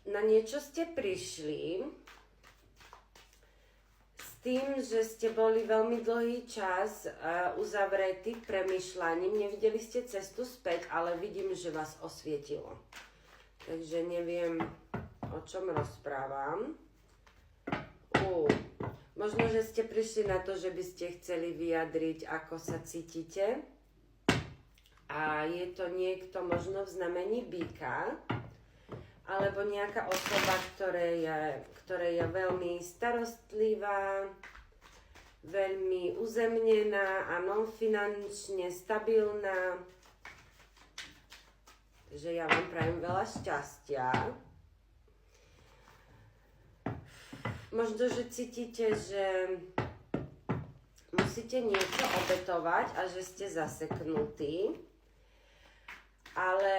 na niečo ste prišli s tým, že ste boli veľmi dlhý čas uzavretí premýšľaním. Nevideli ste cestu späť, ale vidím, že vás osvietilo. Takže neviem, o čom rozprávam. Možno, že ste prišli na to, že by ste chceli vyjadriť, ako sa cítite. A je to niekto možno v znamení býka, alebo nejaká osoba, ktorá je veľmi starostlivá, veľmi uzemnená, áno, finančne stabilná. Takže ja vám prajem veľa šťastia. Možno, že cítite, že musíte niečo obetovať a že ste zaseknutí, ale